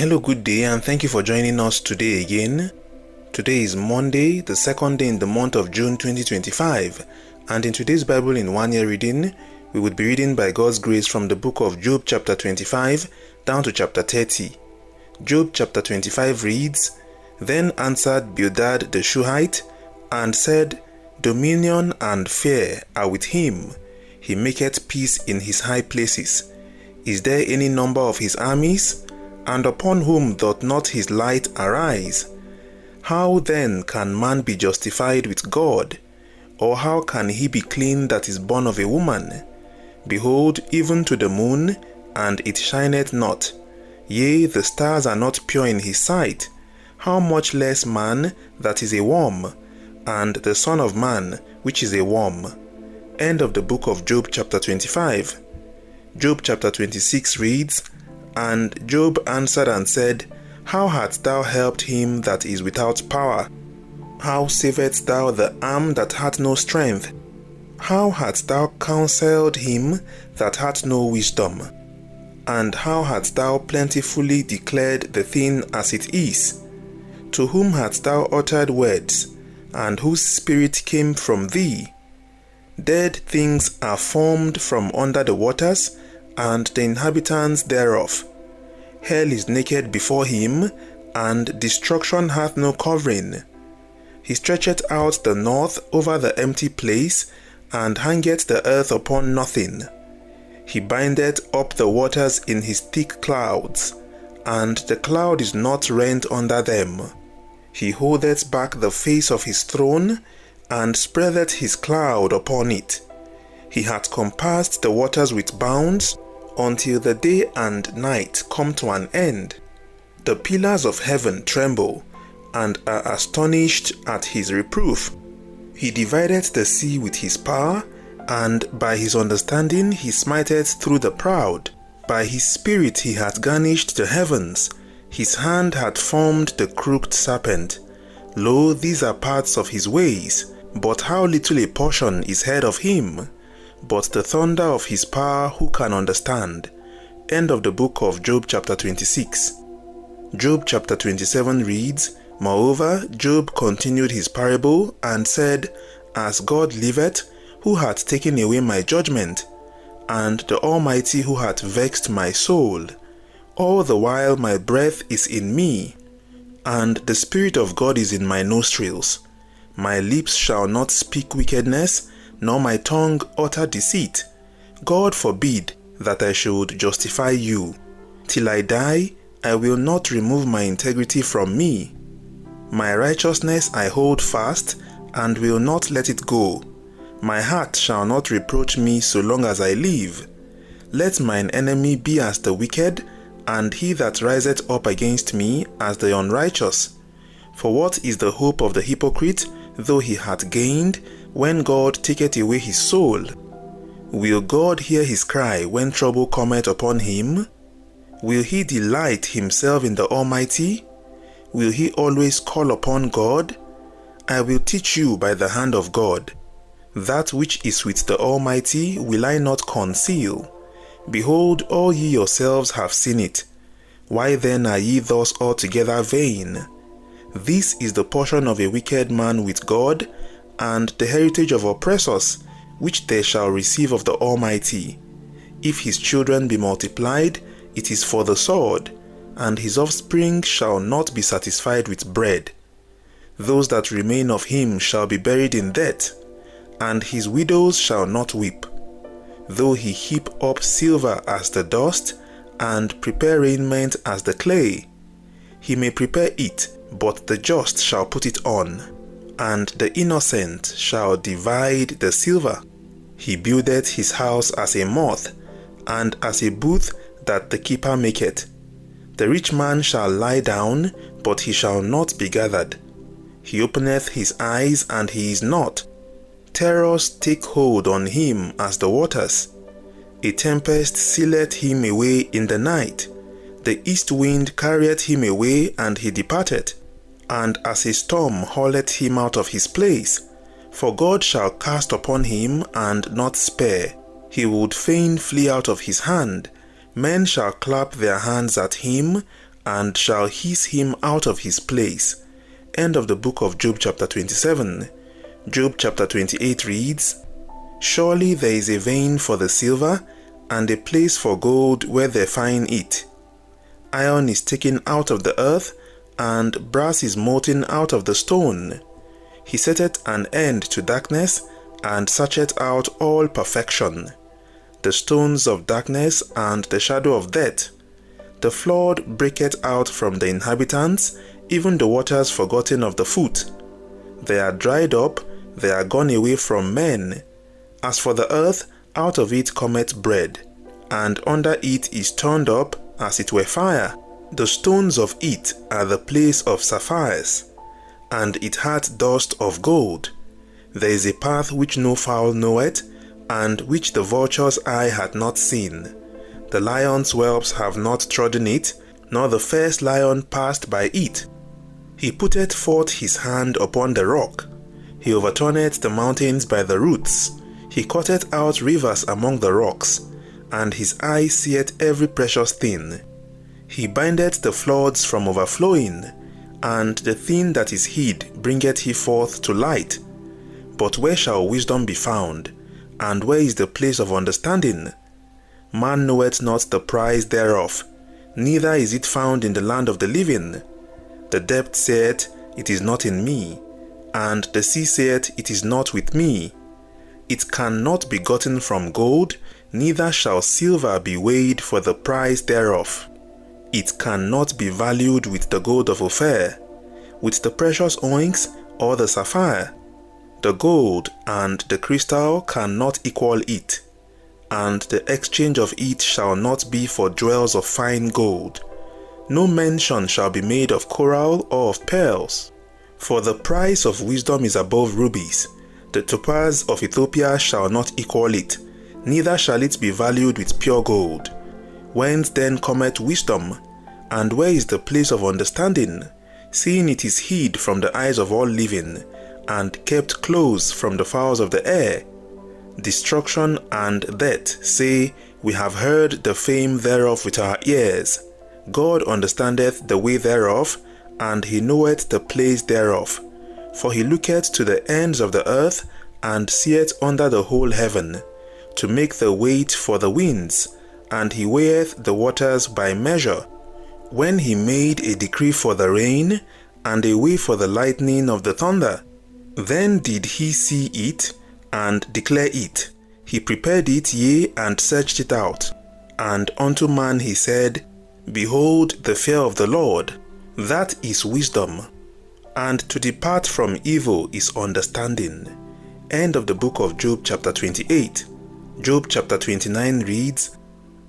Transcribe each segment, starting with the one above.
Hello, good day, and thank you for joining us today again. Today is Monday, the second day in the month of June 2025, and in today's Bible in 1 year reading, we would be reading by God's grace from the book of Job chapter 25 down to chapter 30. Job chapter 25 reads, "Then answered Bildad the Shuhite, and said, Dominion and fear are with him. He maketh peace in his high places. Is there any number of his armies? And upon whom doth not his light arise? How then can man be justified with God? Or how can he be clean that is born of a woman? Behold, even to the moon, and it shineth not. Yea, the stars are not pure in his sight. How much less man that is a worm, and the son of man which is a worm." End of the book of Job chapter 25. Job chapter 26 reads, "And Job answered and said, How hadst thou helped him that is without power? How savedst thou the arm that hath no strength? How hadst thou counselled him that hath no wisdom? And how hadst thou plentifully declared the thing as it is? To whom hadst thou uttered words, and whose spirit came from thee? Dead things are formed from under the waters, and the inhabitants thereof. Hell is naked before him, and destruction hath no covering. He stretcheth out the north over the empty place, and hangeth the earth upon nothing. He bindeth up the waters in his thick clouds, and the cloud is not rent under them. He holdeth back the face of his throne, and spreadeth his cloud upon it. He hath compassed the waters with bounds, until the day and night come to an end. The pillars of heaven tremble, and are astonished at his reproof. He divideth the sea with his power, and by his understanding he smiteth through the proud. By his spirit he hath garnished the heavens. His hand hath formed the crooked serpent. Lo, these are parts of his ways, but how little a portion is heard of him! But the thunder of his power who can understand? End of the book of Job chapter 26. Job chapter 27 reads, "Moreover, Job continued his parable, and said, As God liveth, who hath taken away my judgment, and the Almighty who hath vexed my soul. All the while my breath is in me, and the Spirit of God is in my nostrils. My lips shall not speak wickedness, nor my tongue utter deceit. God forbid that I should justify you. Till I die, I will not remove my integrity from me. My righteousness I hold fast, and will not let it go. My heart shall not reproach me so long as I live. Let mine enemy be as the wicked, and he that riseth up against me as the unrighteous. For what is the hope of the hypocrite, though he hath gained, when God taketh away his soul? Will God hear his cry when trouble cometh upon him? Will he delight himself in the Almighty? Will he always call upon God? I will teach you by the hand of God. That which is with the Almighty will I not conceal. Behold, all ye yourselves have seen it. Why then are ye thus altogether vain? This is the portion of a wicked man with God, and the heritage of oppressors, which they shall receive of the Almighty. If his children be multiplied, it is for the sword, and his offspring shall not be satisfied with bread. Those that remain of him shall be buried in debt, and his widows shall not weep. Though he heap up silver as the dust, and prepare raiment as the clay, he may prepare it, but the just shall put it on, and the innocent shall divide the silver. He buildeth his house as a moth, and as a booth that the keeper maketh. The rich man shall lie down, but he shall not be gathered. He openeth his eyes, and he is not. Terrors take hold on him as the waters. A tempest sealeth him away in the night. The east wind carrieth him away, and he departeth. And as a storm hauleth him out of his place. For God shall cast upon him, and not spare. He would fain flee out of his hand. Men shall clap their hands at him, and shall hiss him out of his place. End of the book of Job chapter 27. Job chapter 28 reads, Surely there is a vein for the silver, and a place for gold where they find it. Iron is taken out of the earth, and brass is molten out of the stone. He setteth an end to darkness, and searcheth out all perfection. The stones of darkness and the shadow of death. The flood breaketh out from the inhabitants, even the waters forgotten of the foot. They are dried up, they are gone away from men. As for the earth, out of it cometh bread, and under it is turned up as it were fire. The stones of it are the place of sapphires, and it hath dust of gold. There is a path which no fowl knoweth, and which the vulture's eye hath not seen. The lion's whelps have not trodden it, nor the first lion passed by it. He putteth forth his hand upon the rock. He overturneth the mountains by the roots. He cutteth out rivers among the rocks, and his eye seeth every precious thing. He bindeth the floods from overflowing, and the thing that is hid bringeth he forth to light. But where shall wisdom be found? And where is the place of understanding? Man knoweth not the price thereof, neither is it found in the land of the living. The depth saith, It is not in me, and the sea saith, It is not with me. It cannot be gotten from gold, neither shall silver be weighed for the price thereof. It cannot be valued with the gold of Ophir, with the precious onyx or the sapphire. The gold and the crystal cannot equal it, and the exchange of it shall not be for jewels of fine gold. No mention shall be made of coral or of pearls. For the price of wisdom is above rubies. The topaz of Ethiopia shall not equal it, neither shall it be valued with pure gold. Whence then cometh wisdom? And where is the place of understanding? Seeing it is hid from the eyes of all living, and kept close from the fowls of the air. Destruction and death say, We have heard the fame thereof with our ears. God understandeth the way thereof, and he knoweth the place thereof. For he looketh to the ends of the earth, and seeth under the whole heaven, to make the weight for the winds, and he weigheth the waters by measure. When he made a decree for the rain, and a way for the lightning of the thunder, then did he see it, and declare it. He prepared it, yea, and searched it out. And unto man he said, Behold the fear of the Lord, that is wisdom, and to depart from evil is understanding. End of the book of Job chapter 28. Job chapter 29 reads,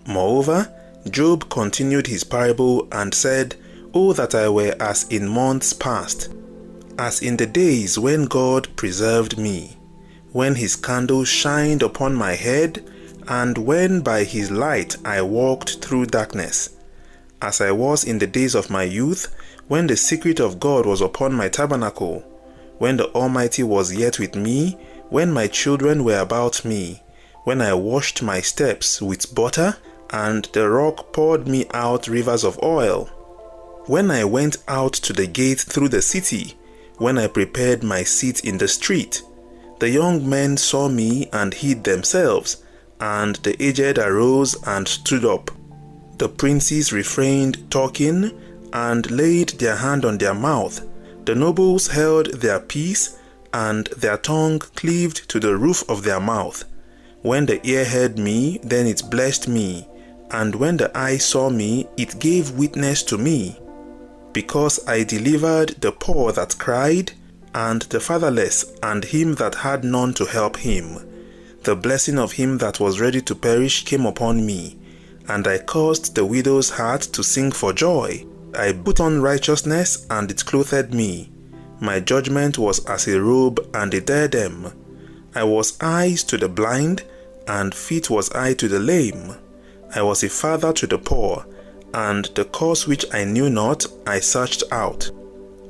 Moreover, Job continued his parable and said, O that I were as in months past, as in the days when God preserved me, when his candle shined upon my head, and when by his light I walked through darkness, as I was in the days of my youth, when the secret of God was upon my tabernacle, when the Almighty was yet with me, when my children were about me, when I washed my steps with butter, and the rock poured me out rivers of oil, when I went out to the gate through the city, when I prepared my seat in the street. The young men saw me and hid themselves, and the aged arose and stood up. The princes refrained talking, and laid their hand on their mouth. The nobles held their peace, and their tongue cleaved to the roof of their mouth. When the ear heard me, then it blessed me, and when the eye saw me, it gave witness to me. Because I delivered the poor that cried, and the fatherless, and him that had none to help him. The blessing of him that was ready to perish came upon me, and I caused the widow's heart to sing for joy. I put on righteousness, and it clothed me. My judgment was as a robe and a diadem. I was eyes to the blind, and feet was I to the lame. I was a father to the poor, and the cause which I knew not I searched out.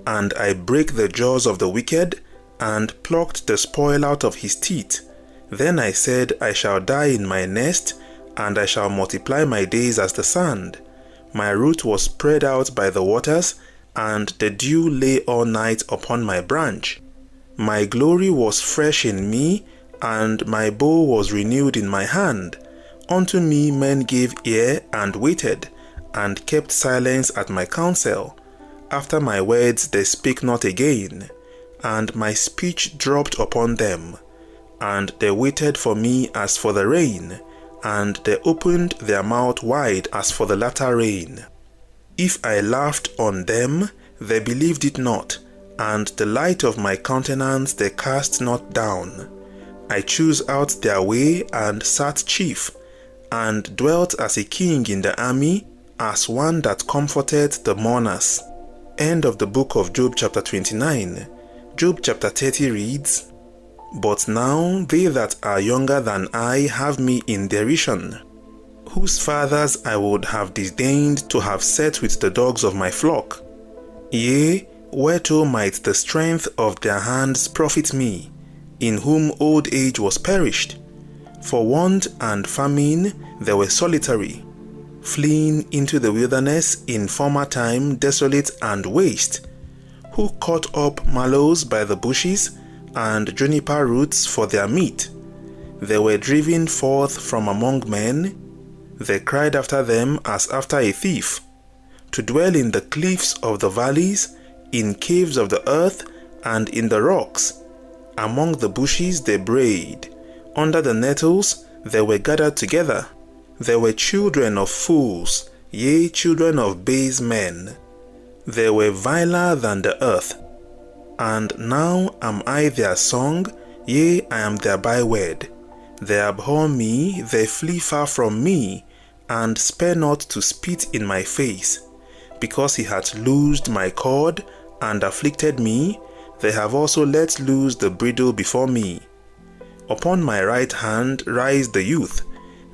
And I brake the jaws of the wicked, and plucked the spoil out of his teeth. Then I said, I shall die in my nest, and I shall multiply my days as the sand. My root was spread out by the waters, and the dew lay all night upon my branch. My glory was fresh in me, and my bow was renewed in my hand. Unto me men gave ear and waited, and kept silence at my counsel. After my words they spake not again, and my speech dropped upon them. And they waited for me as for the rain, and they opened their mouth wide as for the latter rain. If I laughed on them, they believed it not, and the light of my countenance they cast not down. I chose out their way and sat chief, and dwelt as a king in the army, as one that comforted the mourners. End of the book of Job chapter 29. Job chapter 30 reads, But now they that are younger than I have me in derision, whose fathers I would have disdained to have set with the dogs of my flock. Yea, whereto might the strength of their hands profit me, in whom old age was perished? For want and famine they were solitary, fleeing into the wilderness in former time desolate and waste, who caught up mallows by the bushes, and juniper roots for their meat. They were driven forth from among men, they cried after them as after a thief, to dwell in the cliffs of the valleys, in caves of the earth, and in the rocks. Among the bushes they brayed, under the nettles they were gathered together. They were children of fools, yea, children of base men. They were viler than the earth. And now am I their song, yea, I am their byword. They abhor me, they flee far from me, and spare not to spit in my face. Because he hath loosed my cord, and afflicted me, they have also let loose the bridle before me. Upon my right hand rise the youth,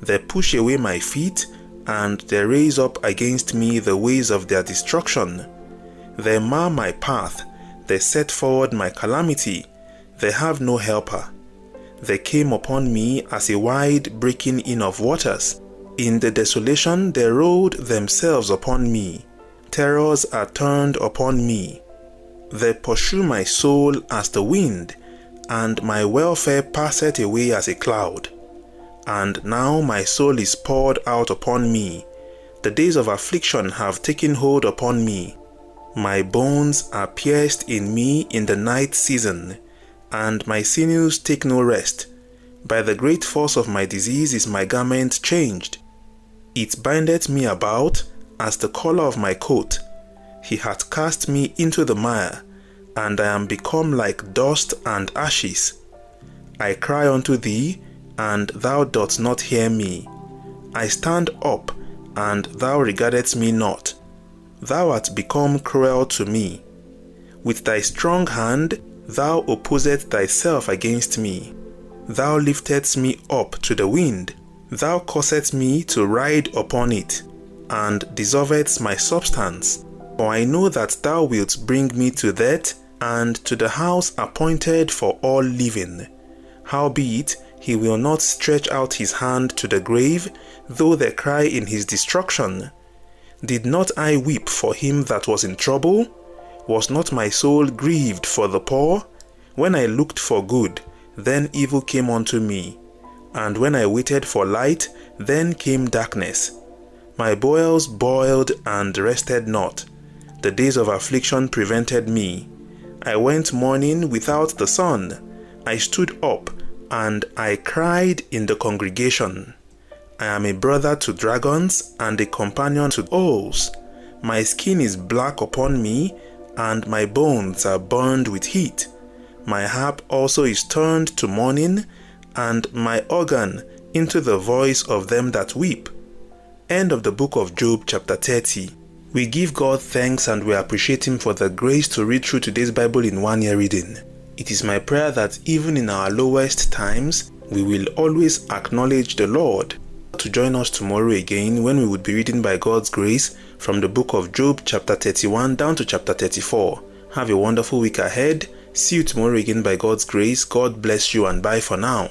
they push away my feet, and they raise up against me the ways of their destruction. They mar my path, they set forward my calamity, they have no helper. They came upon me as a wide breaking in of waters. In the desolation they rolled themselves upon me. Terrors are turned upon me. They pursue my soul as the wind, and my welfare passeth away as a cloud. And now my soul is poured out upon me. The days of affliction have taken hold upon me. My bones are pierced in me in the night season, and my sinews take no rest. By the great force of my disease is my garment changed. It bindeth me about as the collar of my coat. He hath cast me into the mire, and I am become like dust and ashes. I cry unto thee, and thou dost not hear me. I stand up, and thou regardest me not. Thou art become cruel to me. With thy strong hand thou opposedst thyself against me. Thou liftedst me up to the wind. Thou causedst me to ride upon it, and dissolvedst my substance. For I know that thou wilt bring me to death, and to the house appointed for all living. Howbeit, he will not stretch out his hand to the grave, though they cry in his destruction. Did not I weep for him that was in trouble? Was not my soul grieved for the poor? When I looked for good, then evil came unto me. And when I waited for light, then came darkness. My boils boiled and rested not. The days of affliction prevented me. I went mourning without the sun. I stood up, and I cried in the congregation. I am a brother to dragons, and a companion to owls. My skin is black upon me, and my bones are burned with heat. My harp also is turned to mourning, and my organ into the voice of them that weep. End of the book of Job chapter 30. We give God thanks and we appreciate Him for the grace to read through today's Bible in 1 year reading. It is my prayer that even in our lowest times, we will always acknowledge the Lord. To join us tomorrow again when we would be reading by God's grace from the book of Job chapter 31 down to chapter 34. Have a wonderful week ahead. See you tomorrow again by God's grace. God bless you and bye for now.